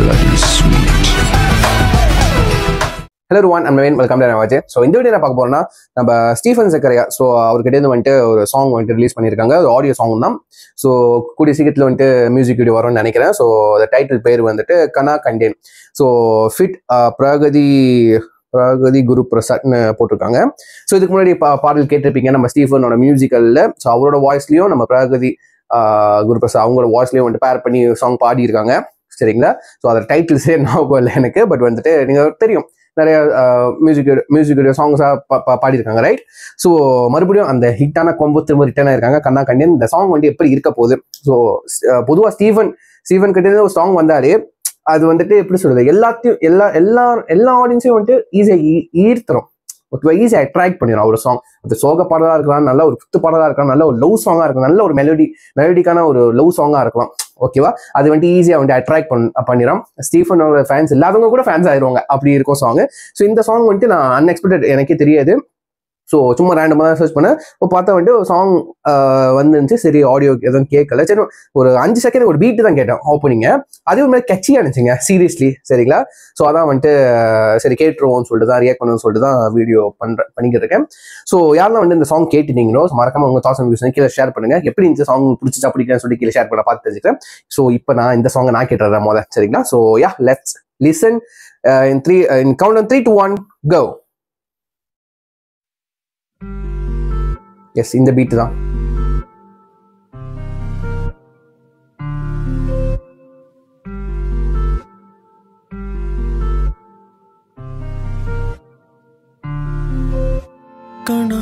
bloody sweet. Hello everyone, I'm Naveen. Welcome to Navaje. So இந்த video நான் பார்க்க போறேன்னா நம்ம ஸ்டீஃபன் ஜக்கரியா ஸோ அவர்கிட்ட இருந்து வந்துட்டு ஒரு சாங் வந்துட்டு ரிலீஸ் பண்ணியிருக்காங்க. ஒரு ஆடியோ சாங் தான். ஸோ கூடிய சீக்கிரத்தில் வந்துட்டு மியூசிக் வீடியோ வரும்னு நினைக்கிறேன். ஸோ அந்த டைட்டில் பேர் வந்துட்டு கனா கண்டேன். ஸோ ஃபிட் பிரகதி குரு பிரசாத்னு போட்டிருக்காங்க. ஸோ இதுக்கு முன்னாடி பாடல் கேட்டிருப்பீங்க நம்ம ஸ்டீஃபனோட மியூசிக்கல்ல. ஸோ அவரோட வாய்ஸ்லயும் நம்ம பிரகதி குரு பிரசாத் அவங்களோட வாய்ஸ்லயும் வந்துட்டு பேர் பண்ணி சாங் பாடியிருக்காங்க. சரிங்களா? ஸோ அதோட டைட்டில்ஸே ஞாபகம் இல்லை எனக்கு. பட் வந்துட்டு நீங்கள் தெரியும் நிறைய மியூசிக் சாங்ஸாக பாடியிருக்காங்க, ரைட்? ஸோ மறுபடியும் அந்த ஹிட்டான கொம்பு திரும்ப ரிட்டர்ன் ஆயிருக்காங்க கண்ணா கண்டியன். இந்த சாங் வந்துட்டு எப்படி இருக்க போகுது? ஸோ பொதுவாக ஸ்டீஃபன் கிட்டே ஒரு சாங் வந்தாலே அது வந்துட்டு எப்படி சொல்றது, எல்லாத்தையும் எல்லா ஆடியன்ஸையும் வந்துட்டு ஈஸியாக ஈர்த்துரும், ஈஸியாக அட்ராக்ட் பண்ணிடும். ஒரு சாங் அது சோக பாடலாக இருக்கலாம், நல்ல ஒரு குத்து பாடலாக இருக்கலாம், நல்ல ஒரு லவ் சாங்காக இருக்கலாம், நல்ல ஒரு மெலடிக்கான ஒரு லவ் சாங்காக இருக்கலாம். ஓகேவா? அது வந்துட்டு ஈஸியாக வந்துட்டு அட்ராக்ட் பண்ணிடும். ஸ்டீஃபனோட ஃபேன்ஸ் இல்லாதவங்க கூட ஃபேன்ஸ் ஆயிடுவாங்க, அப்படி இருக்கும் சாங். ஸோ இந்த சாங் வந்துட்டு நான் அன்எக்ஸ்பெக்டட், எனக்கே தெரியாது. ஸோ சும்மா ரேண்டமாக தான் சர்ச் பண்ணேன். இப்போ பார்த்தா வந்துட்டு ஒரு சாங் வந்துருந்துச்சு. சரி, ஆடியோ எதுவும் கேட்கல. சரி, ஒரு 5 செகண்ட் ஒரு பீட்டு தான் கேட்டேன் ஓப்பனிங்க. அதே ஒரு மாதிரி கட்சியாக இருந்துச்சுங்க, சீரியஸ்லி. சரிங்களா? ஸோ அதான் வந்துட்டு சரி கேட்டுருவோம்னு சொல்லிட்டு தான், ரியாக்ட் பண்ணுன்னு சொல்லிட்டு தான் வீடியோ பண்ணிக்கிட்டு இருக்கேன். ஸோ யாரெல்லாம் வந்து இந்த சாங் கேட்டுட்டீங்களோ மறக்காம உங்க தாட்ஸ் அண்ட் வியூஸ் கீழே ஷேர் பண்ணுங்க. எப்படி இந்த சாங் பிடிச்சிச்சா பிடிக்கலன்னு சொல்லி கீழே ஷேர் பண்ண பார்த்து தெரிஞ்சுக்கிறேன். ஸோ இப்போ நான் இந்த சாங்கை நான் கேட்டுறேன் முதல்ல. சரிங்களா? So yeah, let's listen in count on 3 to 1 go. Yes, இந்த பீட் தான். கனா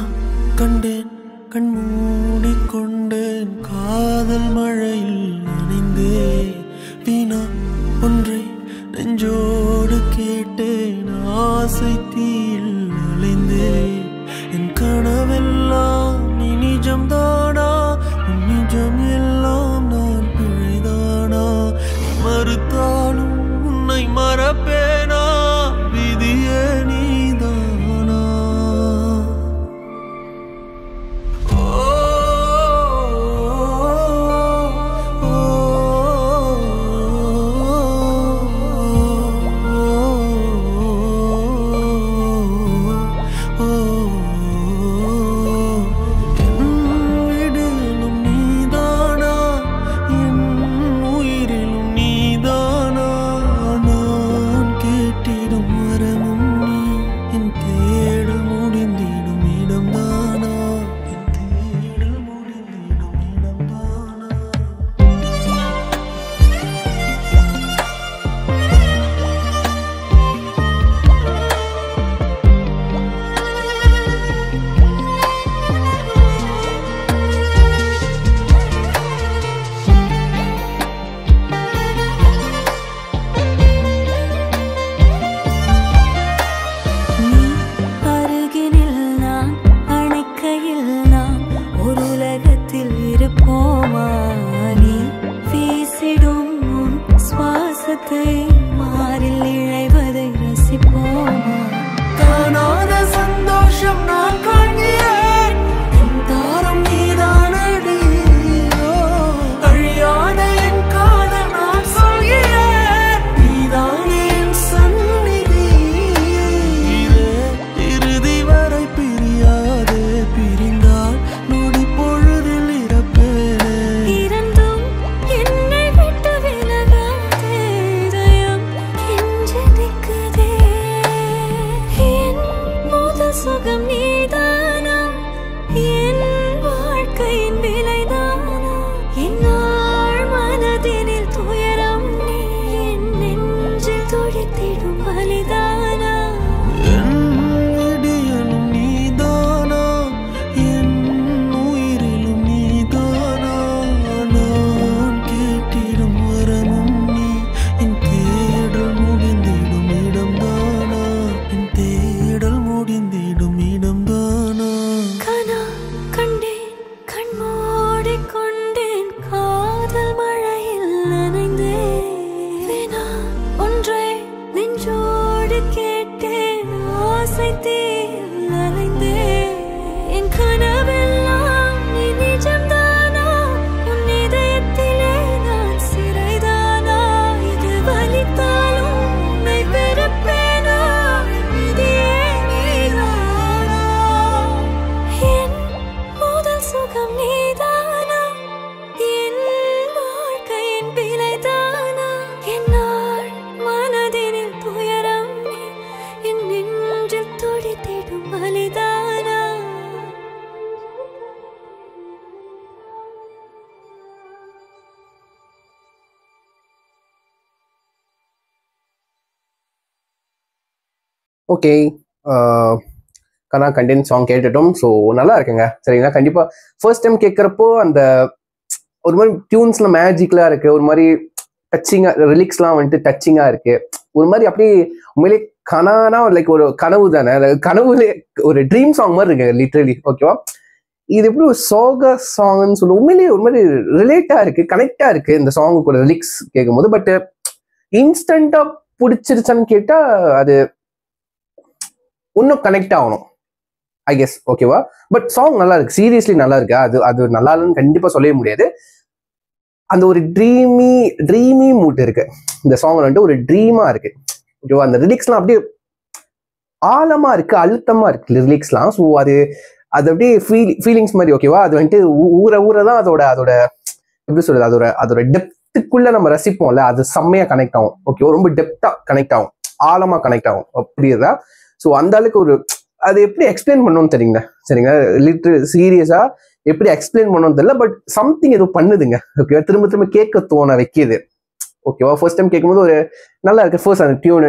கண்டேன், கண் மூடிக்கொண்டேன், காதல் மழையில் நனைந்தேன், வீணா ஒன்றை நெஞ்சோடு கேட்டேன், ஆசை தீயில் அலைந்தேன், என் கனவெல்லாம் நீ நிஜம்தானா, உன் நிஜம் எல்லாம் நான் பிழைதானா, மறுத்தாலும் உன்னை மறப்பேனா, விதியே நீதானா. மாறில் இழைவதை ரசிப்போமா, காணாத சந்தோஷம் நான் காண்கிறேன், தாரம் நீதானடி, அழியாத என் காதல் நான் சொல்கிறேன், நீதானே என் சந்நிதி, இறுதி வரை பிரியாதே, பிரிந்தால் நொடி பொழுதில் இறப்பேனே, இரண்டும் என்னை விட்டு விலகாதே, சுகம் நீதானா, என் வாழ்க்கையின் விலைதானா, என்னாள் மனதினில் துயரம் நீ, என் நெஞ்சில் துடித்திடும் வலிதானா, என் விடியலும் நீதானா, என் உயிரிலும் நீதானா, நான் கேட்டிடும் வரமும் நீ, என் தேடல் முடிந்திடும் இடம்தானா, என் தேடல் முடிந்திடும் இடம்தானா. கனா கண்டேன், கண் மூடிக்கொண்டேன், காதல் மழையில் நனைந்தேன், வீணா ஒன்றை நெஞ்சோடு கேட்டேன், ஆசை தீயில் அலைந்தேன், என் கனவெல்லாம் நீ நிஜம்தானா, உன் இதயத்திலே நான் சிறைதானா, இது வலித்தான் ஓகே, கனா கண்டென்ட் சாங் கேட்டுட்டோம். ஸோ நல்லா இருக்குங்க. சரிங்களா, கண்டிப்பா ஃபர்ஸ்ட் டைம் கேட்குறப்போ அந்த ஒரு மாதிரி டியூன்ஸ்ல மேஜிக்லாம் இருக்கு, ஒரு மாதிரி டச்சிங்கா, ரிலிக்ஸ்லாம் வந்துட்டு டச்சிங்கா இருக்கு, ஒரு மாதிரி அப்படியே உண்மையிலே கனானா லைக் ஒரு கனவு தானே, கனவுலே ஒரு ட்ரீம் சாங் மாதிரி இருக்கு லிட்ரலி. ஓகேவா, இது எப்படி ஒரு சோக சாங்னு சொல்ல, உண்மையிலேயே ஒரு மாதிரி ரிலேட்டா இருக்கு, கனெக்டா இருக்கு இந்த சாங்குக்கு ஒரு லிரிக்ஸ் கேட்கும் போது. பட் இன்ஸ்டன்டா பிடிச்சிருச்சான்னு கேட்டா அது இன்னும் கனெக்ட் ஆகணும் ஐ கெஸ். ஓகேவா, பட் சாங் நல்லா இருக்கு, சீரியஸ்லி நல்லா இருக்கு. அது நல்லா இல்லைன்னு கண்டிப்பா சொல்லவே முடியாது. அந்த ஒரு ட்ரீமி மூட் இருக்கு இந்த சாங், வந்துட்டு ஒரு ட்ரீமா இருக்கு. ஓகேவா, அந்த லிரிக்ஸ்லாம் அப்படியே ஆழமா இருக்கு, அழுத்தமா இருக்கு லிரிக்ஸ்லாம். ஸோ அது அப்படியே ஃபீலிங்ஸ் மாதிரி. ஓகேவா, அது வந்துட்டு ஊரதான் அதோட எப்படி சொல்றது, அதோட டெப்த்துக்குள்ள நம்ம ரசிப்போம்ல, அது செம்மையா கனெக்ட் ஆகும். ஓகேவா, ரொம்ப டெப்தா கனெக்ட் ஆகும், ஆழமா கனெக்ட் ஆகும் அப்படிதான். ஸோ அந்த அளவுக்கு ஒரு அது எப்படி எக்ஸ்பிளைன் பண்ணணும்னு தெரியுங்க. சரிங்களா, சீரியஸா எப்படி எக்ஸ்பிளைன் பண்ணணும்னு தெரியல, பட் சம்திங் ஏதோ பண்ணுதுங்க. ஓகேவா, திரும்ப திரும்ப கேட்க தோண வைக்கிது. ஓகேவா, ஃபர்ஸ்ட் டைம் கேட்கும்போது ஒரு நல்லா இருக்கு. ஃபர்ஸ்ட் அந்த டியூன்,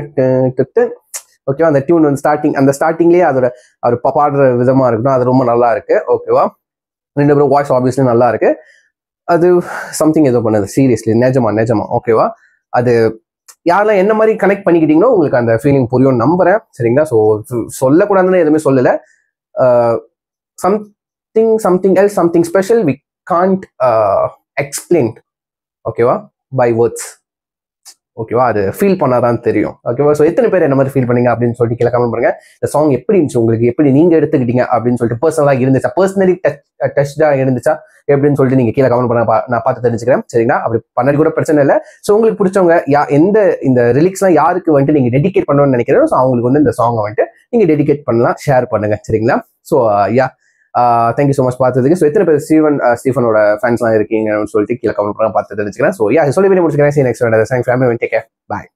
ஓகேவா, அந்த டியூன் வந்து ஸ்டார்டிங்லேயே அவர் பாடுற விதமா இருக்கட்டும், அது ரொம்ப நல்லா இருக்கு. ஓகேவா, ரெண்டு பேரும் வாய்ஸ் ஆப்வியஸ்லி நல்லா இருக்கு. அது சம்திங் ஏதோ பண்ணுது சீரியஸ்லி, நிஜமா. ஓகேவா, அது யாரெல்லாம் என்ன மாதிரி கனெக்ட் பண்ணிக்கிட்டீங்களோ உங்களுக்கு அந்த ஃபீலிங் புரியும் நம்புறேன். சரிங்களா, ஸோ சொல்லக்கூடாதுன்னு எதுவுமே சொல்லலை. something else, something special we can't explain. ஓகேவா, by words. ஓகேவா, அது ஃபீல் பண்ணாதான் தெரியும். ஓகேவா, ஸோ எத்தனை பேர் என்ன மாதிரி ஃபீல் பண்ணீங்க அப்படின்னு சொல்லிட்டு கீழே கமெண்ட் பண்ணுங்க. இந்த சாங் எப்படி இருந்துச்சு உங்களுக்கு, எப்படி நீங்க எடுத்துக்கிட்டீங்க அப்படின்னு சொல்லிட்டு, பர்சனலாக இருந்துச்சா, பர்சனலி டச்டா இருந்துச்சா எப்படின்னு சொல்லிட்டு நீங்க கீழே கமெண்ட் பண்ண, நான் பார்த்து தெரிஞ்சுக்கிறேன். சரிங்களா, அப்படி பண்ணது கூட பிரச்சனை இல்லை. ஸோ உங்களுக்கு பிடிச்சவங்க இந்த ரிலிக்ஸ்லாம் யாருக்கு வந்துட்டு நீங்க டெடிகேட் பண்ணணும்னு நினைக்கிறோம், ஸோ அவங்களுக்கு வந்து இந்த சாங்கை வந்துட்டு நீங்க டெடிகேட் பண்ணலாம், ஷேர் பண்ணுங்க. சரிங்களா, ஸோ தேங்க்யூ ஸோ மச் பார்த்ததுக்கு. ஸோ எத்தனை பேர் ஸ்டீஃபனோட ஃபேன்ஸ்லாம் இருக்கீங்கன்னு சொல்லிட்டு கீழே கமெண்ட் பண்ண பார்த்து தெரிஞ்சுக்கிறேன். ஸோ சொல்லி முடிச்சுக்கிறேன். See you next one. Thanks for having me. Take care. Bye.